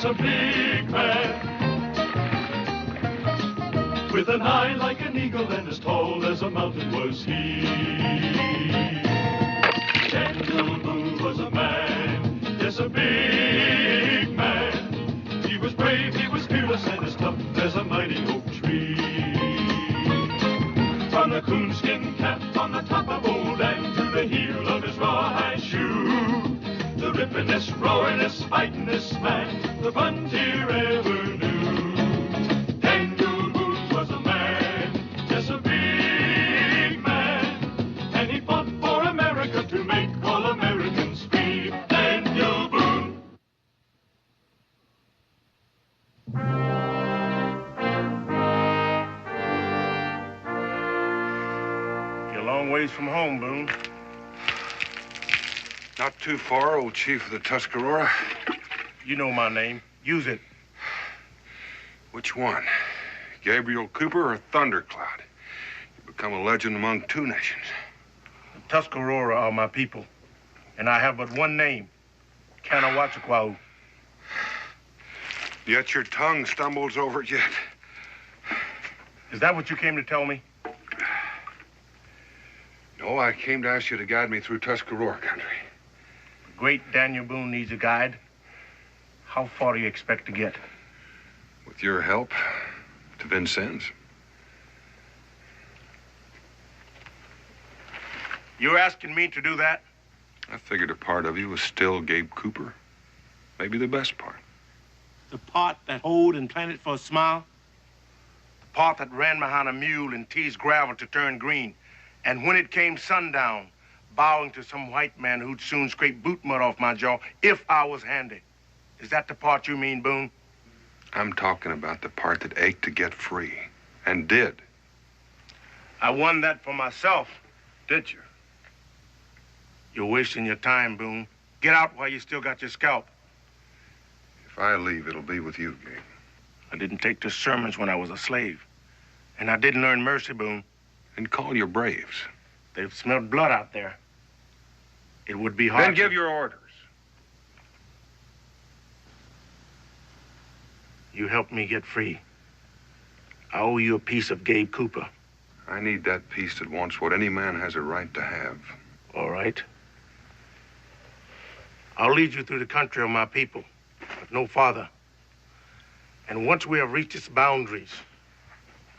a big man, with an eye like an eagle and as tall as a mountain was he. Daniel Boone was a man, yes, a big man. He was brave, he was fearless, and as tough as a mighty oak tree. From the coonskin cap on the top of old Dan to the heel of his rawhide shoe, the rippin'est, roaring'est, fighting'est man the frontier ever knew. Daniel Boone was a man, yes, a big man, and he fought for America to make all Americans free. Daniel Boone. You're a long ways from home, Boone. Not too far, old chief of the Tuscarora. You know my name. Use it. Which one? Gabriel Cooper or Thundercloud? You become a legend among two nations. The Tuscarora are my people, and I have but one name, Kanawatchakwa. Yet your tongue stumbles over it yet. Is that what you came to tell me? No, I came to ask you to guide me through Tuscarora country. The great Daniel Boone needs a guide. How far do you expect to get? With your help, to Vincennes. You're asking me to do that? I figured a part of you was still Gabe Cooper. Maybe the best part. The part that hoed and planted for a smile? The part that ran behind a mule and teased gravel to turn green. And when it came sundown, bowing to some white man who'd soon scrape boot mud off my jaw if I was handy. Is that the part you mean, Boone? I'm talking about the part that ached to get free. And did. I won that for myself. Did you? You're wasting your time, Boone. Get out while you still got your scalp. If I leave, it'll be with you, Gabe. I didn't take to sermons when I was a slave. And I didn't learn mercy, Boone. And call your braves. They've smelled blood out there. It would be hard. Then give your orders. You helped me get free. I owe you a piece of Gabe Cooper. I need that piece that wants what any man has a right to have. All right. I'll lead you through the country of my people, but no farther. And once we have reached its boundaries,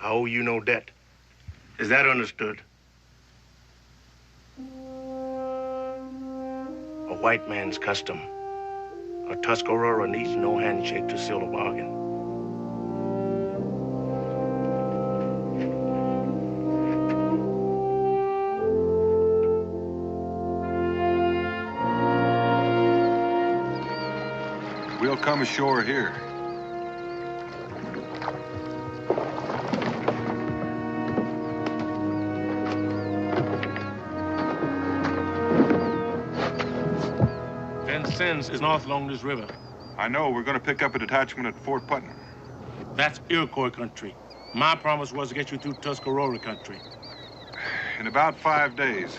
I owe you no debt. Is that understood? A white man's custom. A Tuscarora needs no handshake to seal a bargain. We'll come ashore here. Vincennes is north along this river. I know. We're going to pick up a detachment at Fort Putnam. That's Iroquois country. My promise was to get you through Tuscarora country. In about 5 days,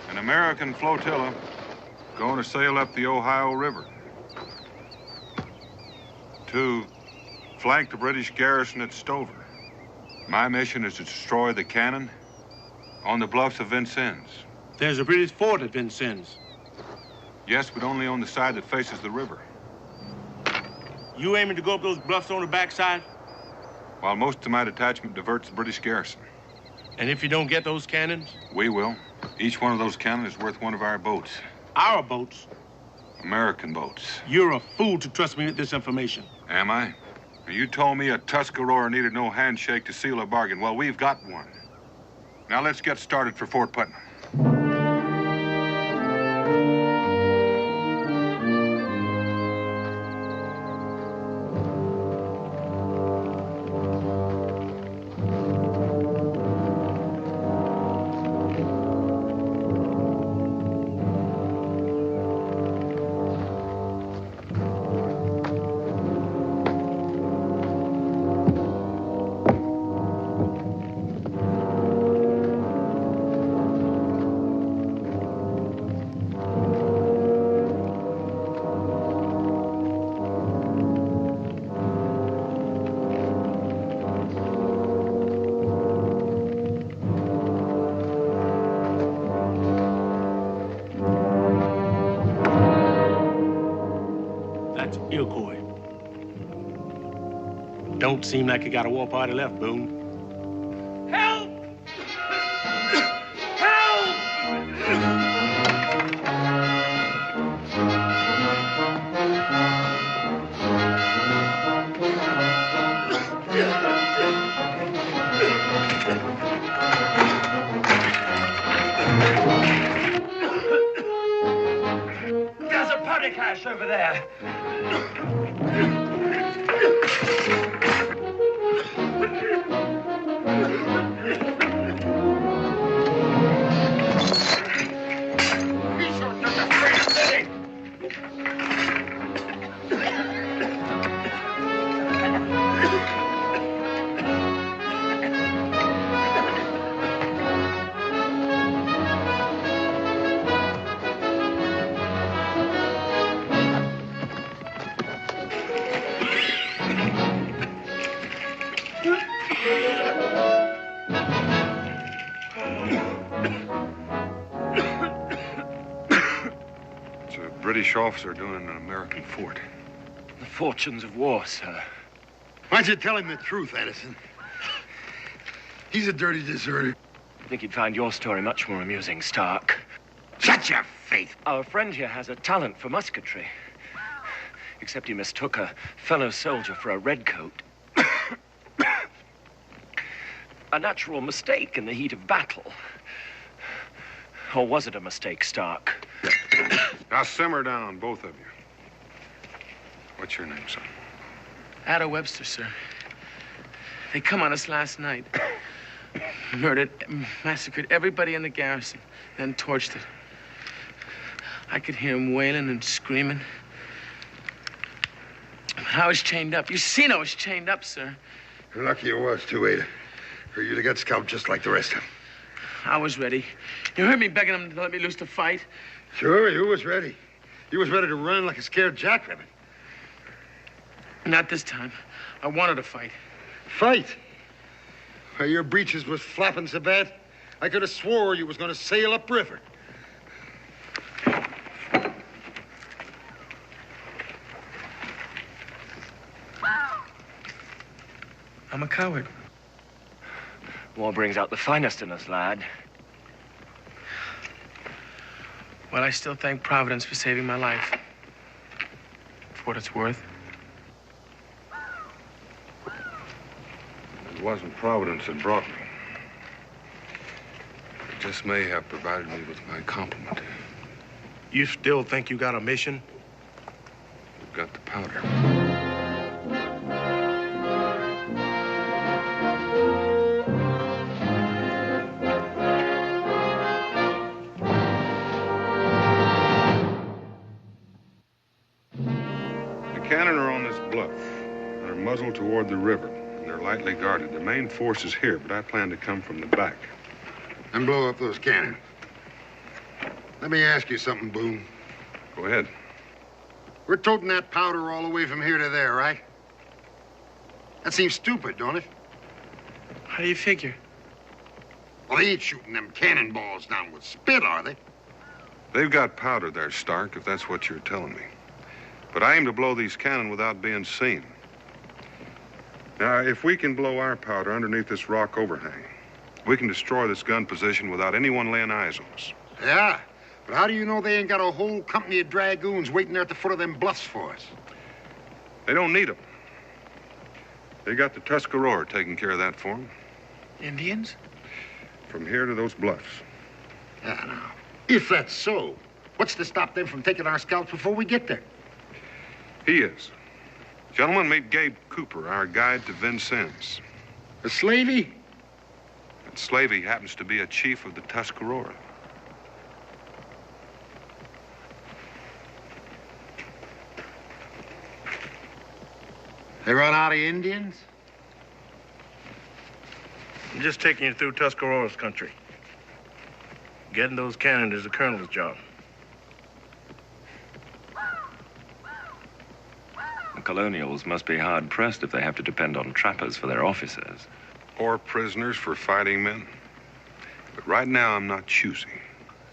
an American flotilla going to sail up the Ohio River to flank the British garrison at Stover. My mission is to destroy the cannon on the bluffs of Vincennes. There's a British fort at Vincennes. Yes, but only on the side that faces the river. You aiming to go up those bluffs on the backside? While most of my detachment diverts the British garrison. And if you don't get those cannons? We will. Each one of those cannons is worth one of our boats. Our boats? American boats. You're a fool to trust me with this information. Am I? You told me a Tuscarora needed no handshake to seal a bargain. Well, we've got one. Now let's get started for Fort Putnam. S06E04. Don't seem like you got a war party left, Boone. Help! Help! There's a party cache over there. British officer doing in an American fort. The fortunes of war, sir. Why'd you tell him the truth, Edison? He's a dirty deserter. I think he'd find your story much more amusing, Stark. Shut your face! Our friend here has a talent for musketry. Except he mistook a fellow soldier for a redcoat. A natural mistake in the heat of battle. Or was it a mistake, Stark? Now simmer down, both of you. What's your name, son? Ada Webster, sir. They come on us last night. Murdered, massacred everybody in the garrison, then torched it. I could hear him wailing and screaming. I was chained up. You seen I was chained up, sir. You're lucky you was, too, Ada. Or you'd have got scalped just like the rest of them. I was ready. You heard me begging them to let me loose to fight. Sure, you was ready. You was ready to run like a scared jackrabbit. Not this time. I wanted to fight. Fight? Why, your breeches was flapping so bad, I could have swore you was going to sail upriver. I'm a coward. War brings out the finest in us, lad. Well, I still thank Providence for saving my life. For what it's worth. It wasn't Providence that brought me. It just may have provided me with my complement. You still think you got a mission? We've got the powder. Cannon are on this bluff. They're muzzled toward the river, and they're lightly guarded. The main force is here, but I plan to come from the back. And blow up those cannons. Let me ask you something, Boone. Go ahead. We're toting that powder all the way from here to there, right? That seems stupid, don't it? How do you figure? Well, they ain't shooting them cannonballs down with spit, are they? They've got powder there, Stark, if that's what you're telling me. But I aim to blow these cannon without being seen. Now, if we can blow our powder underneath this rock overhang, we can destroy this gun position without anyone laying eyes on us. Yeah, but how do you know they ain't got a whole company of dragoons waiting there at the foot of them bluffs for us? They don't need them. They got the Tuscarora taking care of that for them. Indians? From here to those bluffs. Yeah, now, if that's so, what's to stop them from taking our scalps before we get there? He is. Gentlemen, meet Gabe Cooper, our guide to Vincennes. A slavey? That slavey happens to be a chief of the Tuscarora. They run out of Indians? I'm just taking you through Tuscarora's country. Getting those cannons is the colonel's job. The colonials must be hard-pressed if they have to depend on trappers for their officers. Or prisoners for fighting men. But right now, I'm not choosy.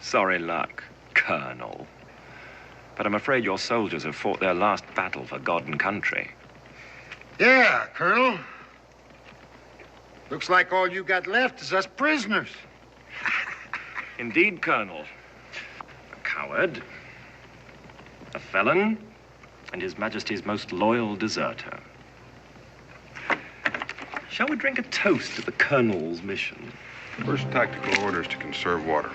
Sorry luck, Colonel. But I'm afraid your soldiers have fought their last battle for God and country. Yeah, Colonel. Looks like all you got left is us prisoners. Indeed, Colonel. A coward, a felon, and His Majesty's most loyal deserter. Shall we drink a toast to the Colonel's mission? First tactical order is to conserve water.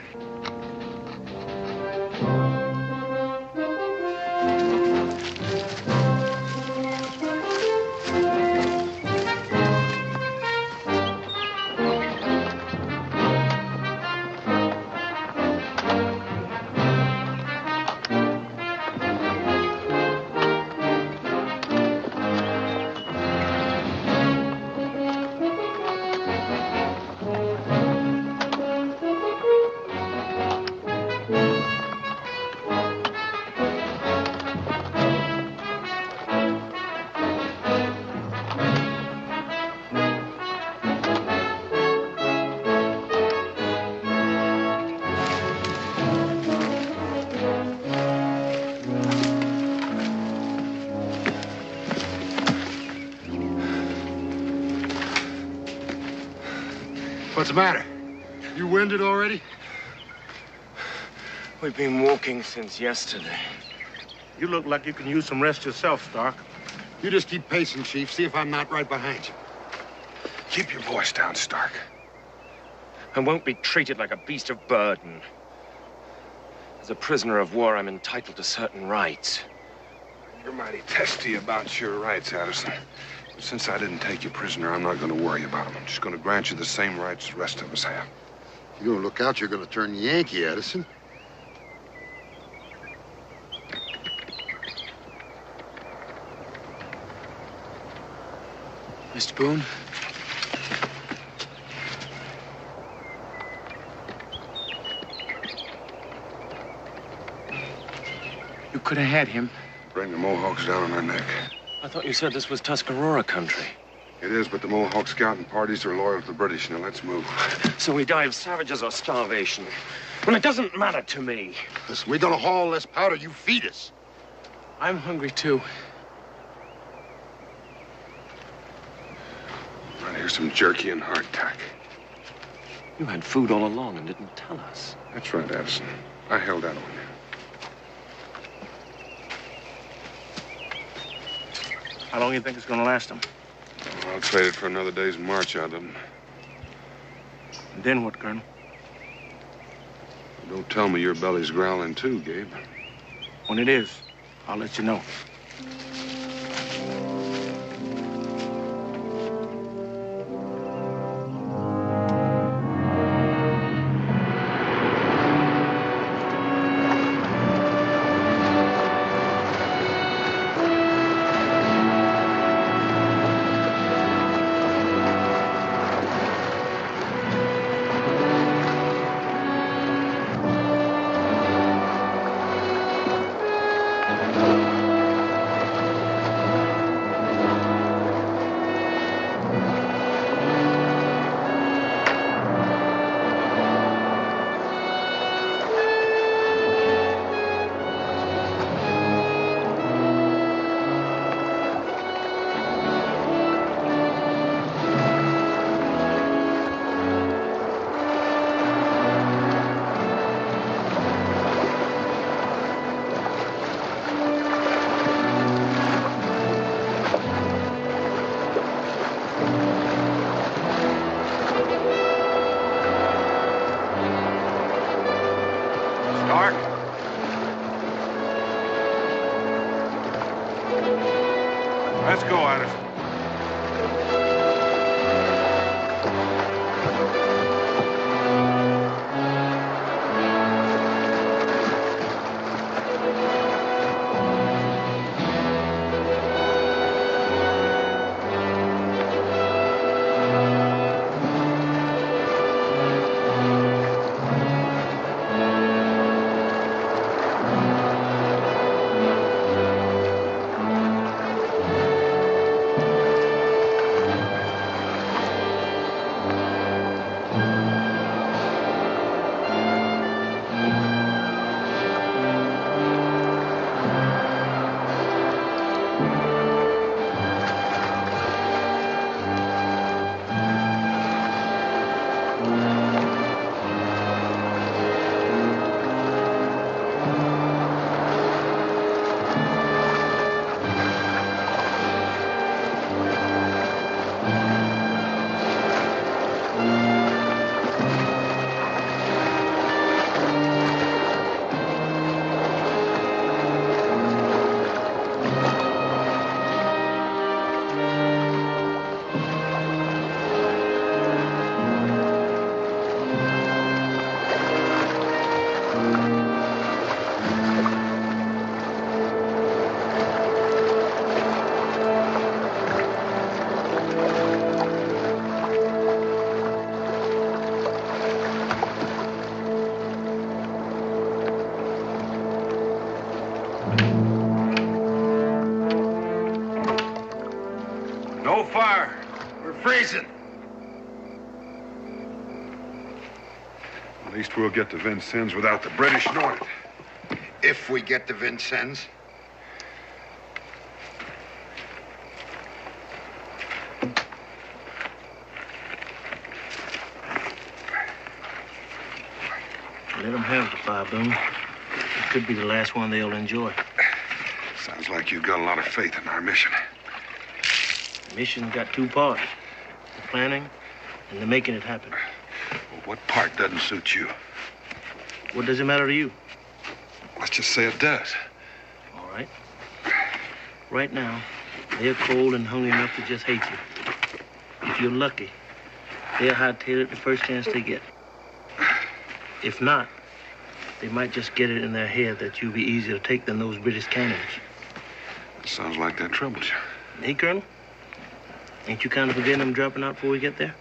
What's the matter? You winded already? We've been walking since yesterday. You look like you can use some rest yourself, Stark. You just keep pacing, Chief. See if I'm not right behind you. Keep your voice down, Stark. I won't be treated like a beast of burden. As a prisoner of war, I'm entitled to certain rights. You're mighty testy about your rights, Addison. But since I didn't take you prisoner, I'm not going to worry about them. I'm just going to grant you the same rights the rest of us have. You don't look out, you're going to turn Yankee, Addison. Mr. Boone? You could have had him. Bring the Mohawks down on their neck. I thought you said this was Tuscarora country. It is, but the Mohawk scouting parties are loyal to the British. Now, let's move. So we die of savages or starvation. Well, it doesn't matter to me. Listen, we're going to haul less powder. You feed us. I'm hungry, too. Right, here's some jerky and hardtack. You had food all along and didn't tell us. That's right, Addison. I held out on you. How long do you think it's going to last them? Well, I'll trade it for another day's march out of them. And then what, Colonel? Don't tell me your belly's growling too, Gabe. When it is, I'll let you know. We're freezing. At least we'll get to Vincennes without the British knowing it. If we get to Vincennes. Let them have the fire, Boone. It could be the last one they'll enjoy. Sounds like you've got a lot of faith in our mission. The mission's got two parts. The planning and the making it happen. Well, what part doesn't suit you? What does it matter to you? Let's just say it does. All right. Right now, they're cold and hungry enough to just hate you. If you're lucky, they'll hightail it the first chance they get. If not, they might just get it in their head that you'll be easier to take than those British cannons. Sounds like that troubles you. Hey, Colonel, ain't you kind of forgetting them dropping out before we get there?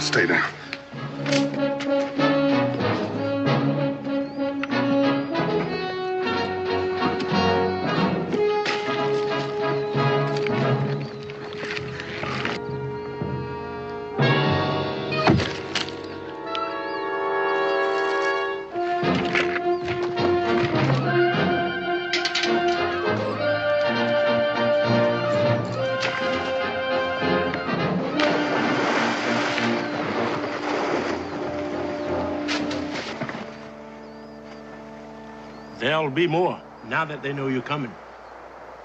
Stay down. There'll be more, now that they know you're coming.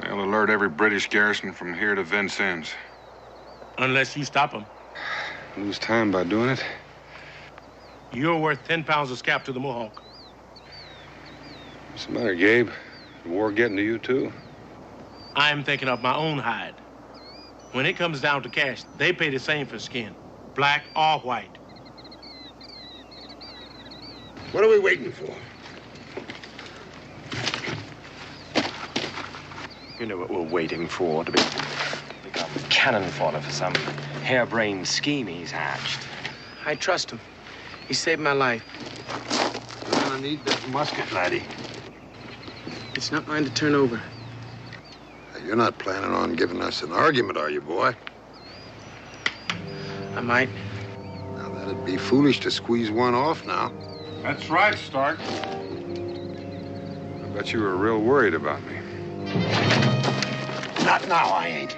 They'll alert every British garrison from here to Vincennes. Unless you stop them. Lose time by doing it? You're worth 10 pounds of scalp to the Mohawk. What's the matter, Gabe? The war getting to you, too? I'm thinking of my own hide. When it comes down to cash, they pay the same for skin, black or white. What are we waiting for? You know what we're waiting for, to become cannon fodder for some harebrained scheme he's hatched. I trust him. He saved my life. You're gonna need that musket, laddie. It's not mine to turn over. You're not planning on giving us an argument, are you, boy? I might. Now, that'd be foolish to squeeze one off now. That's right, Stark. I bet you were real worried about me. Not now, I ain't.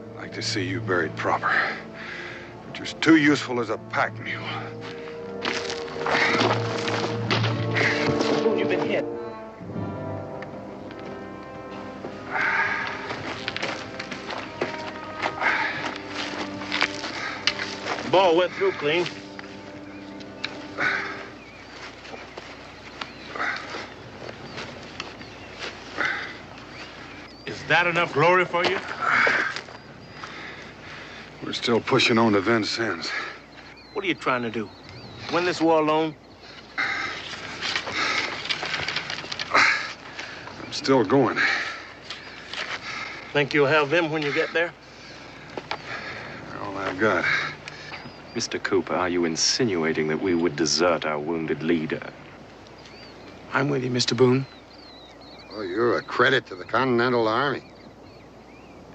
I'd like to see you buried proper. But you're too useful as a pack mule. You've been hit. The ball went through clean. Is that enough glory for you? We're still pushing on to Vincennes. What are you trying to do? Win this war alone? I'm still going. Think you'll have them when you get there? All I've got. Mr. Cooper, are you insinuating that we would desert our wounded leader? I'm with you, Mr. Boone. Oh, you're a credit to the Continental Army.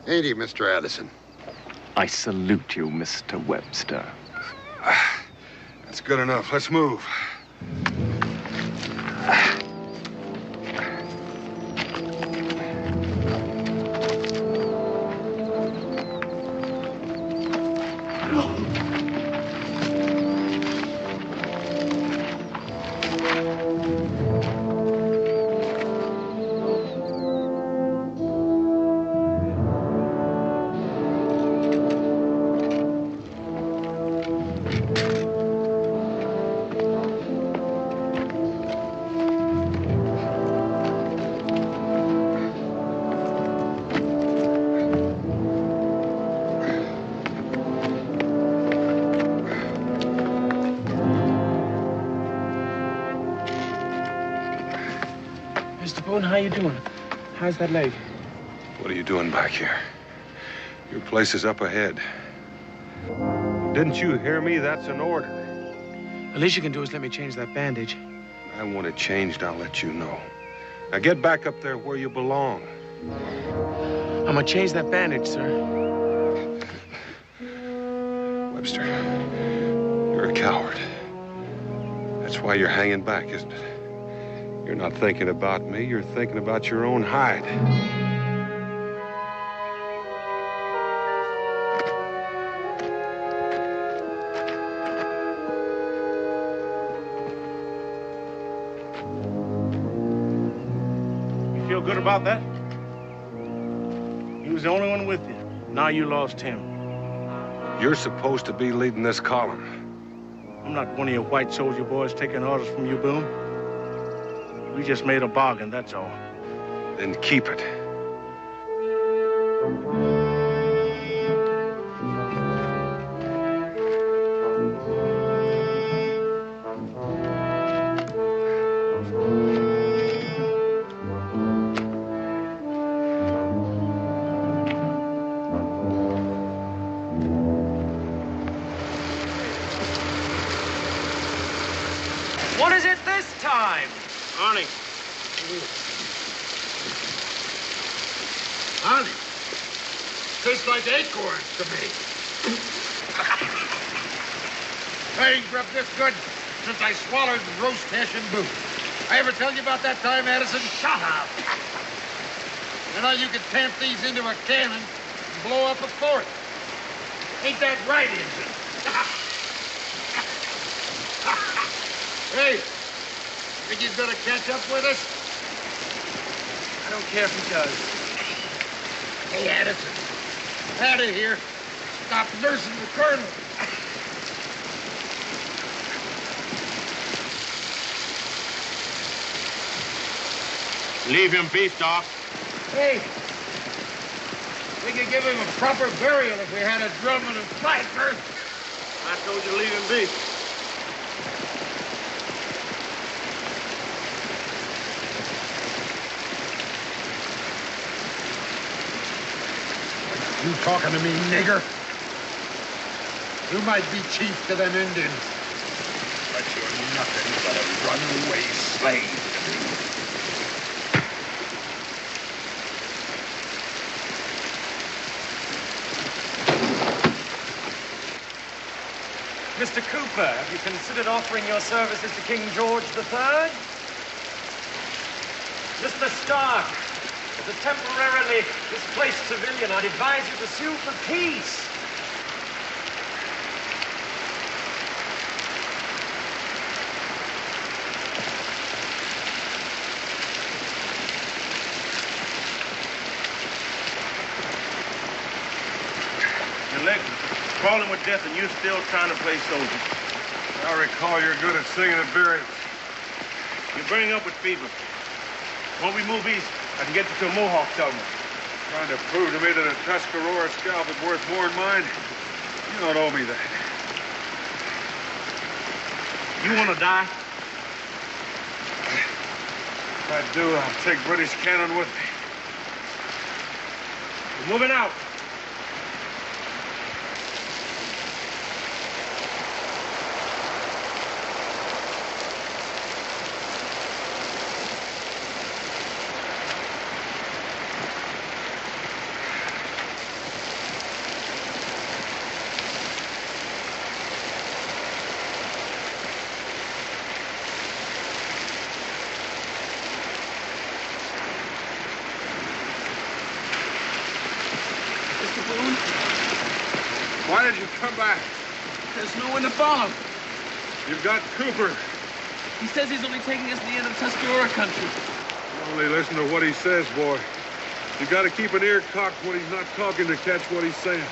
Ain't he, Mr. Addison? I salute you, Mr. Webster. That's good enough. Let's move. Mr. Boone, how you doing? How's that leg? What are you doing back here? Your place is up ahead. Didn't you hear me? That's an order. The least you can do is let me change that bandage. I want it changed, I'll let you know. Now get back up there where you belong. I'm gonna change that bandage, sir. Webster, you're a coward. That's why you're hanging back, isn't it? You're not thinking about me, you're thinking about your own hide. You feel good about that? He was the only one with you. Now you lost him. You're supposed to be leading this column. I'm not one of your white soldier boys taking orders from you, Boone. We just made a bargain, that's all. Then keep it. What is it this time? Arnie. Arnie, tastes like acorns to me. I ain't grubbed this good since I swallowed roast hash and Boone. I ever tell you about that time, Addison? Shut up. You know, you could tamp these into a cannon and blow up a fort. Ain't that right, is it? Hey, think he's gonna catch up with us? I don't care if he does. Hey, Addison, out of here. Stop nursing the colonel. Leave him be, Doc. Hey, we could give him a proper burial if we had a drum and a fifer. I told you to leave him be. You talking to me, nigger? You might be chief to them Indians, but you're nothing but a runaway slave to me. Mr. Cooper, have you considered offering your services to King George III? Mr. Stark, as a temporarily displaced civilian, I'd advise you to sue for peace. Your leg's crawling with death and you're still trying to play soldier. I recall you're good at singing at burials. You're burning up with fever. When we move east, I can get you to a Mohawk settlement. Trying to prove to me that a Tuscarora scalp is worth more than mine? You don't owe me that. You want to die? If I do, I'll take British cannon with me. We're moving out. Why did you come back? There's no one to follow. You've got Cooper. He says he's only taking us to the end of Tuscarora country. Only listen to what he says, boy. You got to keep an ear cocked when he's not talking to catch what he's saying.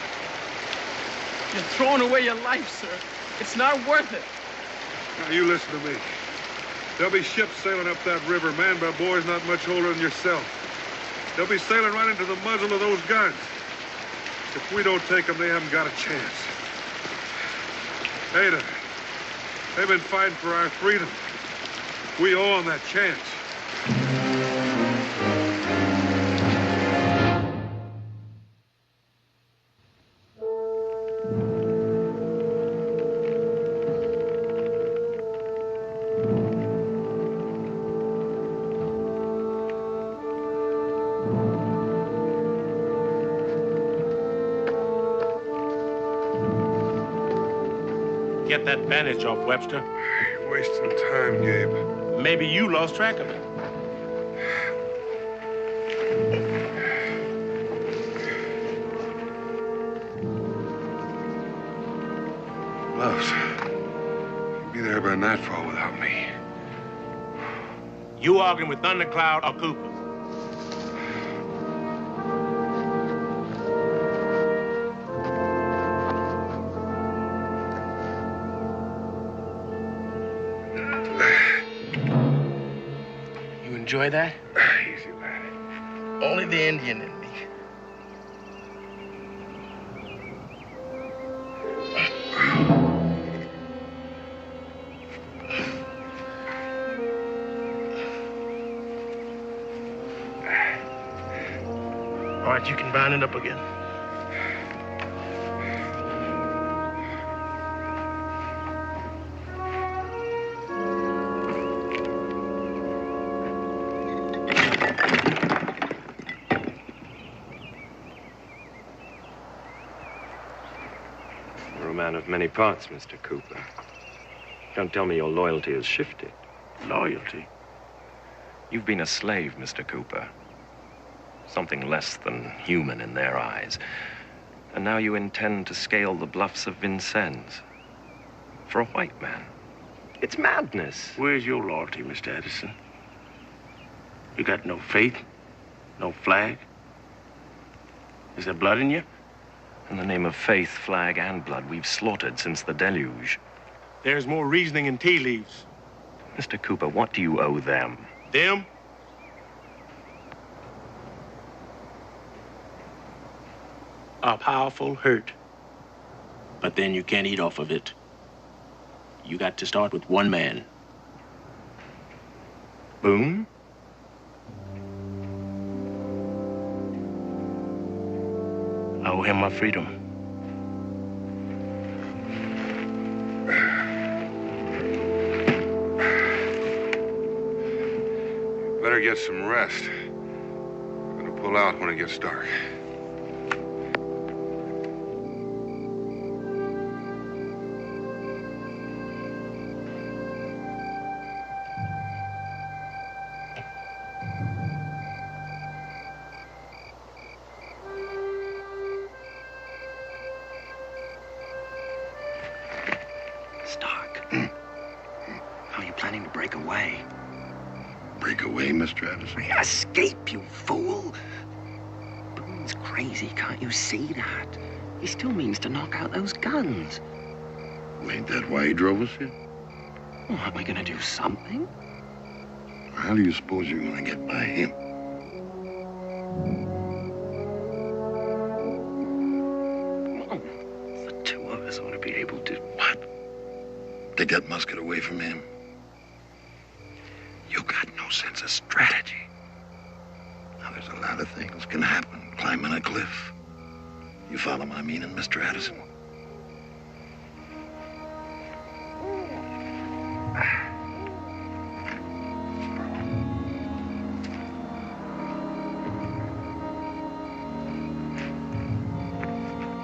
You're throwing away your life, sir. It's not worth it. Now, you listen to me. There'll be ships sailing up that river, manned by boys not much older than yourself. They'll be sailing right into the muzzle of those guns. If we don't take them, they haven't got a chance. Ada, they've been fighting for our freedom. We owe them that chance. Get that bandage off, Webster. You're wasting time, Gabe. Maybe you lost track of it. Loves, you'll be there by nightfall without me. You arguing with Thundercloud or Cooper? Enjoy that? Easy, lad. Only the Indian in me. All right, you can bind it up again. You're a man of many parts, Mr. Cooper. Don't tell me your loyalty has shifted. Loyalty? You've been a slave, Mr. Cooper. Something less than human in their eyes. And now you intend to scale the bluffs of Vincennes. For a white man. It's madness. Where's your loyalty, Mr. Edison? You got no faith? No flag? Is there blood in you? In the name of faith, flag, and blood, we've slaughtered since the deluge. There's more reasoning in tea leaves. Mr. Cooper, what do you owe them? Them? A powerful hurt. But then you can't eat off of it. You got to start with one man. Boone? I owe him my freedom. Better get some rest. I'm gonna pull out when it gets dark. Stark, how are you planning to break away? Break away, Mr. Addison? Escape, you fool! Boone's crazy, can't you see that? He still means to knock out those guns. Ain't that why he drove us here? Well, aren't we gonna do something? How do you suppose you're gonna get by him? Well, the two of us ought to be able to... What? Take that musket away from him? You got no sense of strategy. Now, there's a lot of things can happen climbing a cliff. You follow my meaning, Mr. Addison?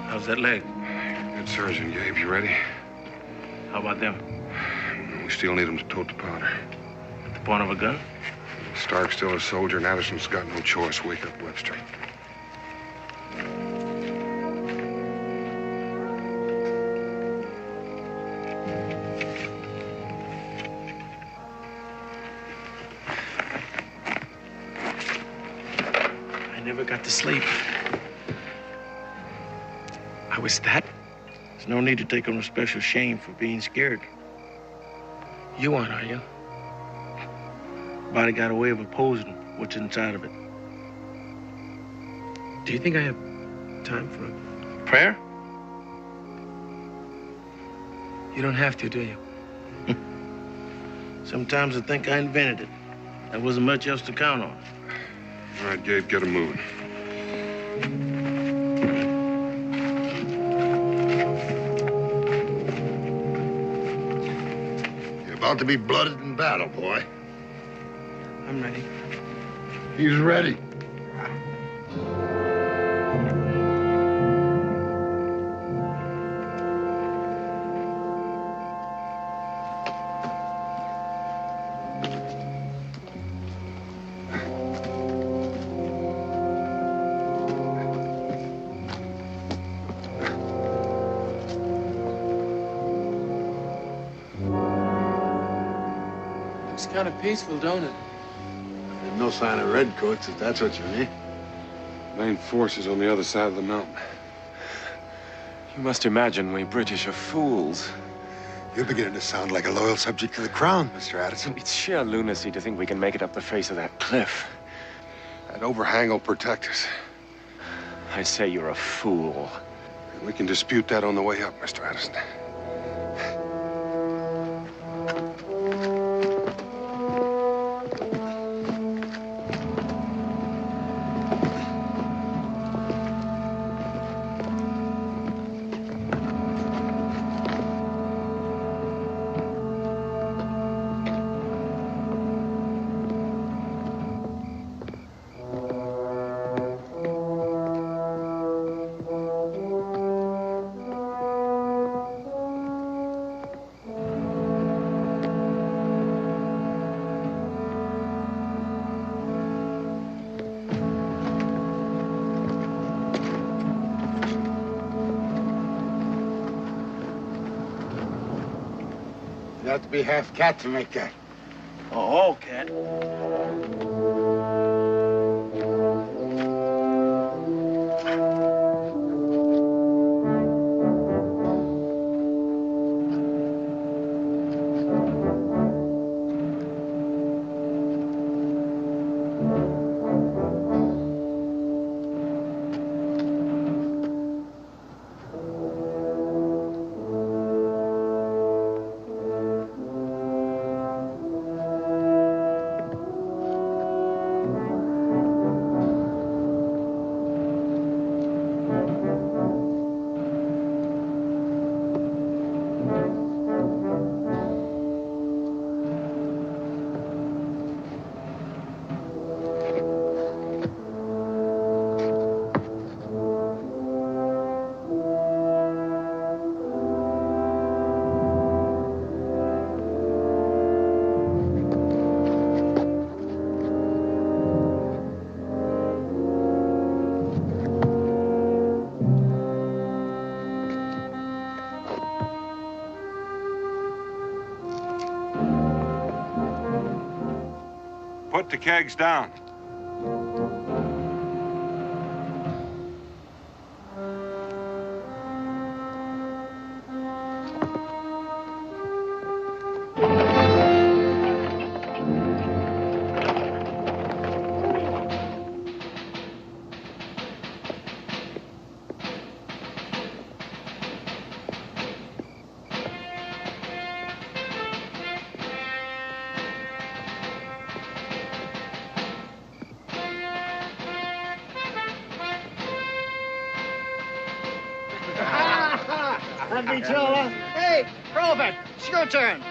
How's that leg? Good surgeon, Gabe. You ready? How about them? We still need them to tote the powder. At the point of a gun? Stark's still a soldier, and Addison's got no choice. Wake up, Webster. never got to sleep. I was that. There's no need to take on a special shame for being scared. You aren't, are you? Body got a way of opposing what's inside of it. Do you think I have time for a Prayer? You don't have to, do you? Sometimes I think I invented it. There wasn't much else to count on. All right, Gabe, get him moving. You're about to be blooded in battle, boy. I'm ready. He's ready. It's kind of peaceful, don't it? There's no sign of redcoats, if that's what you mean. Main force is on the other side of the mountain. You must imagine we British are fools. You're beginning to sound like a loyal subject to the crown, Mr. Addison. It's sheer lunacy to think we can make it up the face of that cliff. That overhang will protect us. I say you're a fool. We can dispute that on the way up, Mr. Addison. You have to be half cat to make that. Oh, cat. Put the kegs down. That'd be chill, huh? Hey, Robert, it's your turn.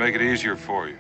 make it easier for you.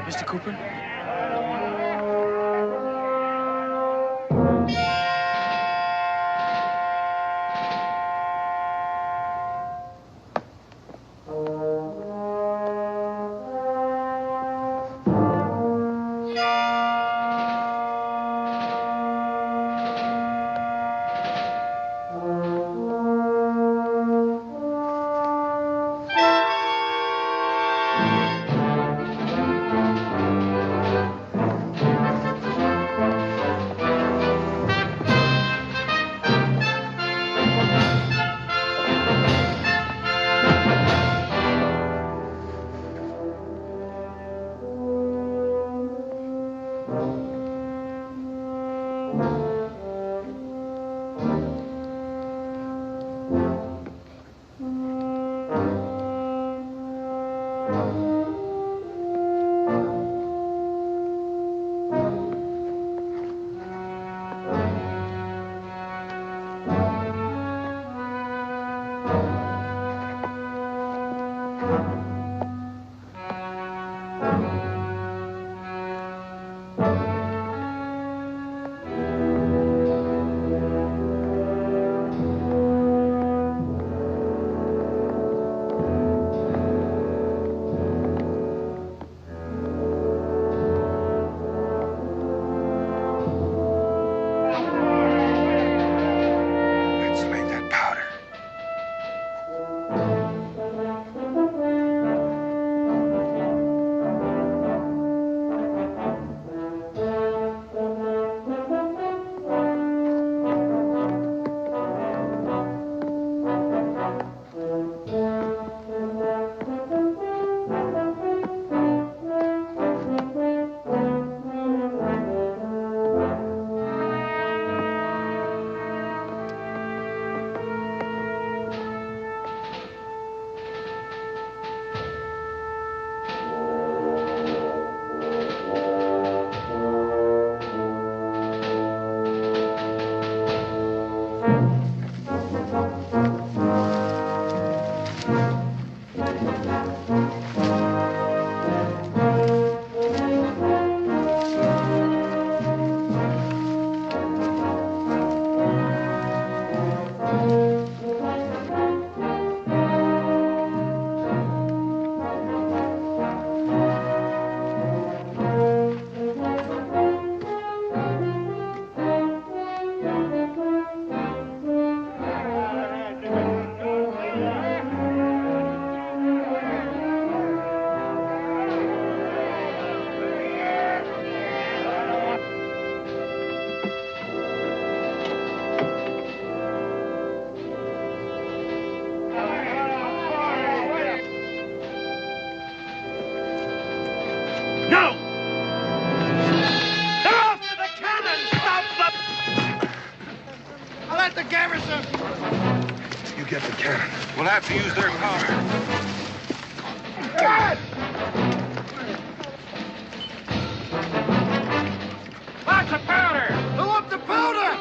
Mr. Cooper? get the cannon? We'll have to use their powder. Lots of powder! Fill up the powder!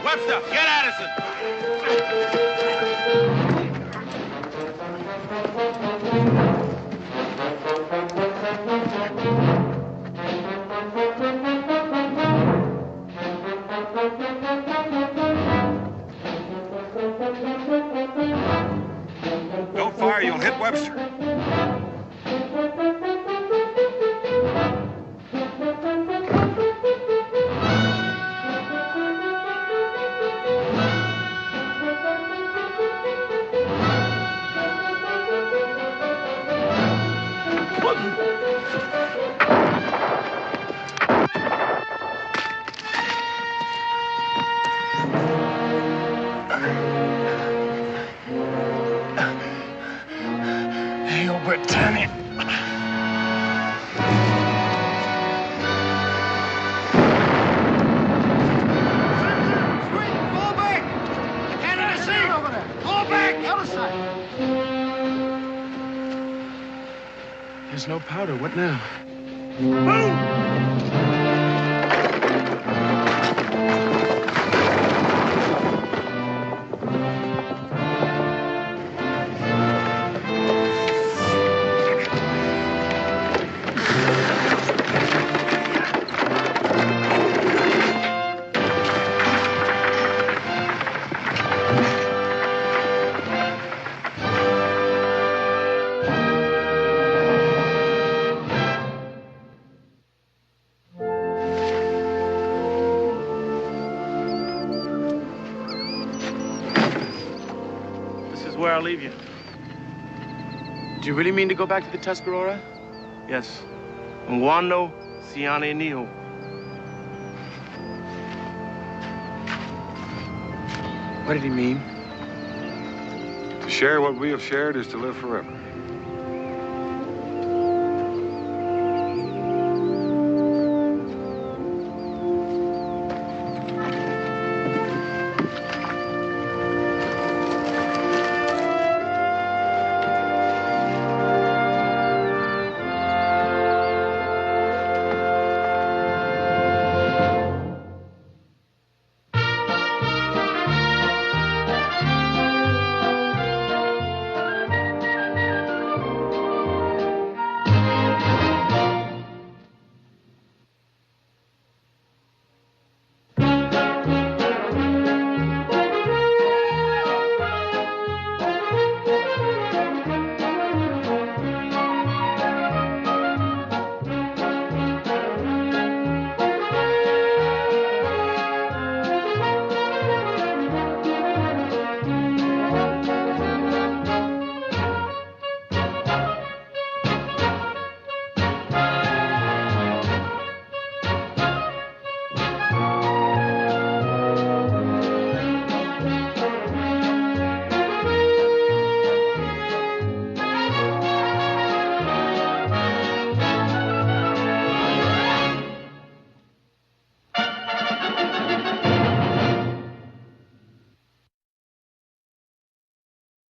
Webster, get Addison. Don't fire, you'll hit Webster. There's no powder. What now? Where I'll leave you. Do you really mean to go back to the Tuscarora? Yes. Nguano Siane Niho. What did he mean? To share what we have shared is to live forever.